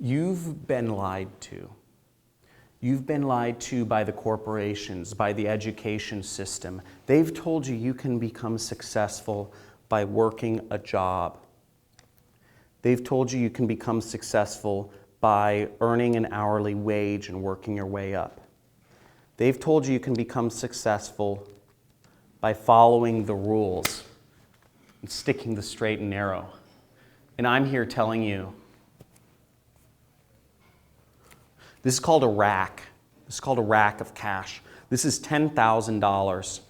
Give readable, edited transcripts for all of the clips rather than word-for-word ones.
You've been lied to. You've been lied to by the corporations, by the education system. They've told you you can become successful by working a job. They've told you you can become successful by earning an hourly wage and working your way up. They've told you you can become successful by following the rules and sticking the straight and narrow. And I'm here telling you, this is called a rack. This is called a rack of cash. This is $10,000. This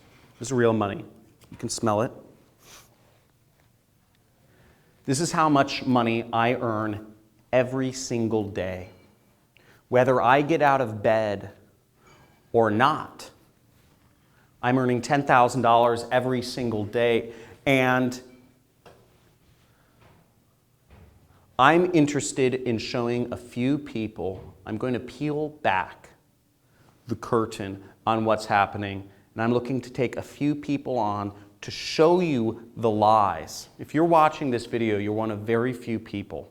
is real money. You can smell it. This is how much money I earn every single day. Whether I get out of bed or not, I'm earning $10,000 every single day. And I'm interested in showing a few people. I'm going to peel back the curtain on what's happening, and I'm looking to take a few people on to show you the lies. If you're watching this video, you're one of very few people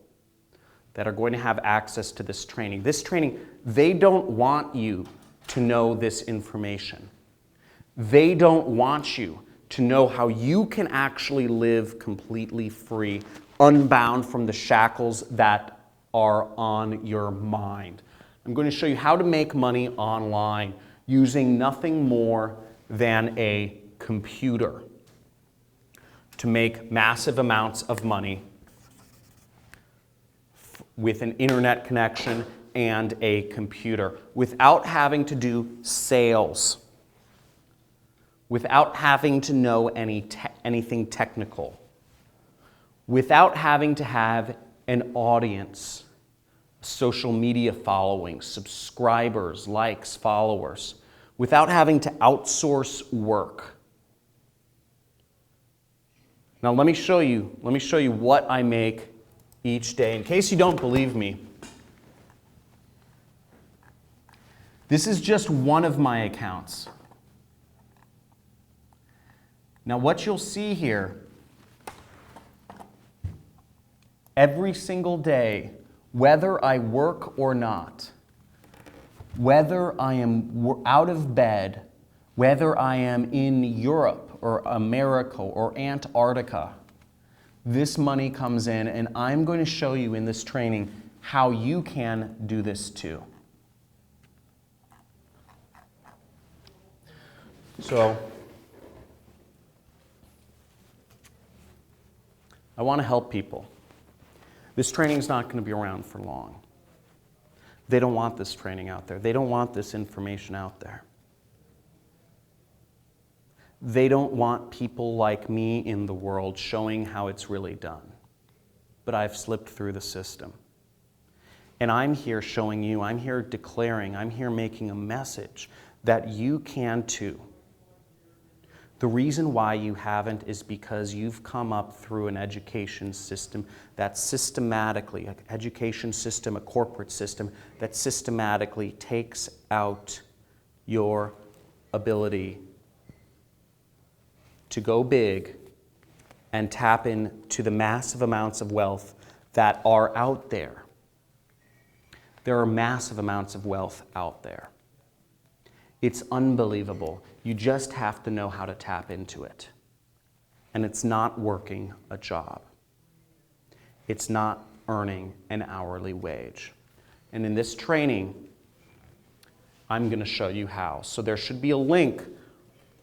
that are going to have access to this training. This training, they don't want you to know this information. They don't want you to know how you can actually live completely free, unbound from the shackles that are on your mind. I'm going to show you how to make money online using nothing more than a computer to make massive amounts of money with an internet connection and a computer without having to do sales, without having to know anything technical, without having to have an audience, social media following, subscribers, likes, followers, without having to outsource work. Now let me show you what I make each day. In case you don't believe me, this is just one of my accounts. Now what you'll see here, every single day, whether I work or not, whether I am out of bed, whether I am in Europe or America or Antarctica, this money comes in, and I'm going to show you in this training how you can do this too. So, I want to help people. This training is not going to be around for long. They don't want this training out there. They don't want this information out there. They don't want people like me in the world showing how it's really done. But I've slipped through the system. And I'm here showing you, I'm here declaring, I'm here making a message that you can too. The reason why you haven't is because you've come up through an education system that systematically, an education system, a corporate system, that systematically takes out your ability to go big and tap into the massive amounts of wealth that are out there. There are massive amounts of wealth out there. It's unbelievable. You just have to know how to tap into it. And it's not working a job. It's not earning an hourly wage. And in this training, I'm going to show you how. So there should be a link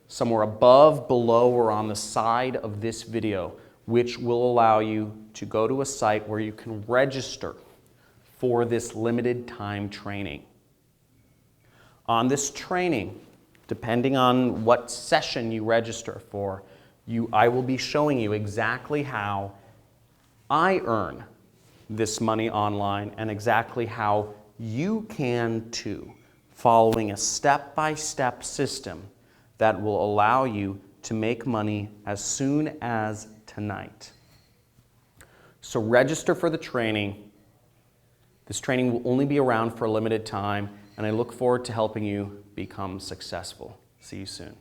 somewhere above, below, or on the side of this video, which will allow you to go to a site where you can register for this limited time training. On this training, depending on what session you register for, I will be showing you exactly how I earn this money online and exactly how you can too, following a step-by-step system that will allow you to make money as soon as tonight. So register for the training. This training will only be around for a limited time, and I look forward to helping you become successful. See you soon.